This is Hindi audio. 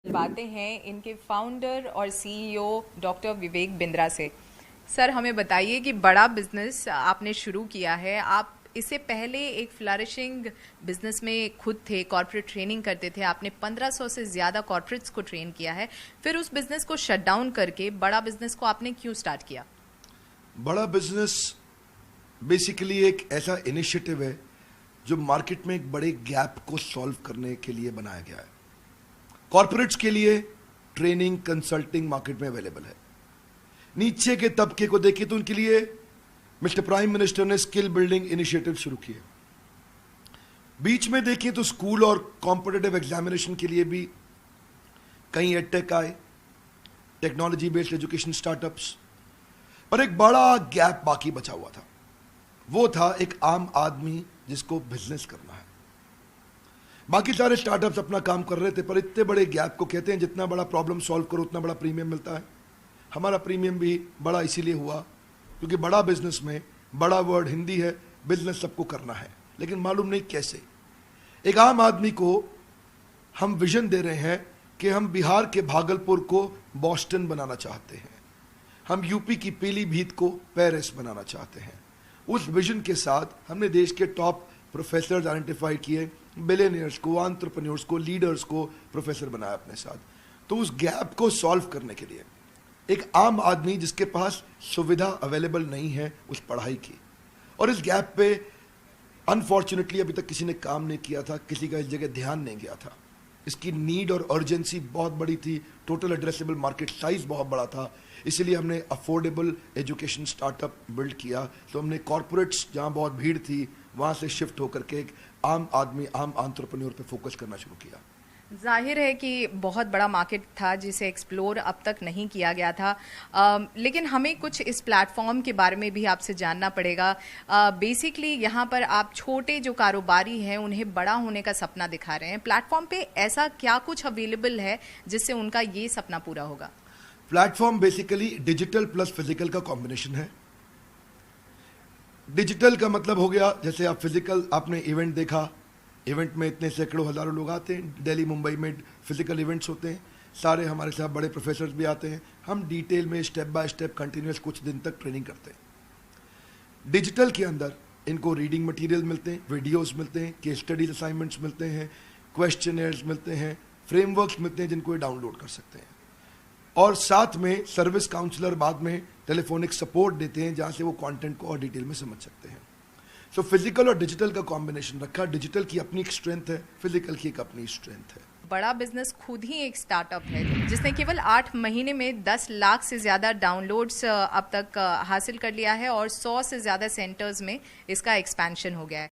बातें हैं इनके फाउंडर और सीईओ डॉक्टर विवेक बिंद्रा से। सर, हमें बताइए कि बड़ा बिजनेस आपने शुरू किया है। आप इससे पहले एक फ्लरिशिंग बिजनेस में खुद थे, कॉर्पोरेट ट्रेनिंग करते थे। आपने 1500 से ज़्यादा कॉर्पोरेट्स को ट्रेन किया है। फिर उस बिजनेस को शट डाउन करके बड़ा बिजनेस को आपने क्यों स्टार्ट किया? बड़ा बिजनेस बेसिकली एक ऐसा इनिशिएटिव है जो मार्केट में एक बड़े गैप को सॉल्व करने के लिए बनाया गया है। कॉर्पोरेट्स के लिए ट्रेनिंग कंसल्टिंग मार्केट में अवेलेबल है। नीचे के तबके को देखिए तो उनके लिए मिस्टर प्राइम मिनिस्टर ने स्किल बिल्डिंग इनिशिएटिव शुरू किए। बीच में देखिए तो स्कूल और कॉम्पिटिटिव एग्जामिनेशन के लिए भी कई एडटेक आए, टेक्नोलॉजी बेस्ड एजुकेशन स्टार्टअप्स, पर एक बड़ा गैप बाकी बचा हुआ था। वो था एक आम आदमी जिसको बिजनेस करना है। बाकी सारे स्टार्टअप्स अपना काम कर रहे थे, पर इतने बड़े गैप को कहते हैं जितना बड़ा प्रॉब्लम सॉल्व करो उतना बड़ा प्रीमियम मिलता है। हमारा प्रीमियम भी बड़ा इसीलिए हुआ क्योंकि बड़ा बिजनेस में बड़ा वर्ड हिंदी है, बिजनेस सबको करना है, लेकिन मालूम नहीं कैसे। एक आम आदमी को हम विजन दे रहे हैं कि हम बिहार के भागलपुर को बॉस्टन बनाना चाहते हैं, हम यूपी की पीलीभीत को पेरिस बनाना चाहते हैं। उस विजन के साथ हमने देश के टॉप प्रोफेसर आइडेंटिफाई किए, बिलियनियर्स को, एंटरप्रेन्योर्स को, लीडर्स को प्रोफेसर बनाया अपने साथ। तो उस गैप को सॉल्व करने के लिए एक आम आदमी जिसके पास सुविधा अवेलेबल नहीं है उस पढ़ाई की, और इस गैप पे अनफॉर्चुनेटली अभी तक किसी ने काम नहीं किया था, किसी का इस जगह ध्यान नहीं गया था। इसकी नीड और अर्जेंसी बहुत बड़ी थी, टोटल एड्रेसेबल मार्केट साइज बहुत बड़ा था, इसीलिए हमने अफोर्डेबल एजुकेशन स्टार्टअप बिल्ड किया। तो हमने कॉर्पोरेट्स जहाँ बहुत भीड़ थी वहाँ से शिफ्ट होकर के एक आम आदमी, आम एंटरप्रेन्योर पे फोकस करना शुरू किया। जाहिर है कि बहुत बड़ा मार्केट था जिसे एक्सप्लोर अब तक नहीं किया गया था, लेकिन हमें कुछ इस प्लेटफॉर्म के बारे में भी आपसे जानना पड़ेगा। बेसिकली यहाँ पर आप छोटे जो कारोबारी हैं उन्हें बड़ा होने का सपना दिखा रहे हैं। प्लेटफॉर्म पे ऐसा क्या कुछ अवेलेबल है जिससे उनका ये सपना पूरा होगा? Platform basically digital plus physical का कॉम्बिनेशन है। डिजिटल का मतलब हो गया, जैसे आप फिजिकल, आपने इवेंट देखा, इवेंट में इतने सैकड़ों हजारों लोग आते हैं। दिल्ली मुंबई में फिजिकल इवेंट्स होते हैं, सारे हमारे साथ बड़े प्रोफेसर्स भी आते हैं। हम डिटेल में स्टेप बाय स्टेप कंटिन्यूस कुछ दिन तक ट्रेनिंग करते हैं। डिजिटल के अंदर इनको रीडिंग मटेरियल मिलते हैं, वीडियोस मिलते हैं, केस स्टडीज असाइनमेंट्स मिलते हैं, क्वेश्चनर्स मिलते हैं, फ्रेमवर्क्स मिलते हैं जिनको ये डाउनलोड कर सकते हैं, और साथ में सर्विस काउंसलर बाद में टेलीफोनिक सपोर्ट देते हैं जहां से वो कंटेंट को और डिटेल में समझ सकते हैं। सो फिजिकल और डिजिटल का कॉम्बिनेशन रखा। डिजिटल की अपनी एक स्ट्रेंथ है, फिजिकल की एक अपनी स्ट्रेंथ है। बड़ा बिजनेस खुद ही एक स्टार्टअप है जिसने केवल 8 महीने में 10 लाख से ज़्यादा डाउनलोड्स अब तक हासिल कर लिया है और 100 से ज़्यादा सेंटर्स में इसका एक्सपेंशन हो गया है।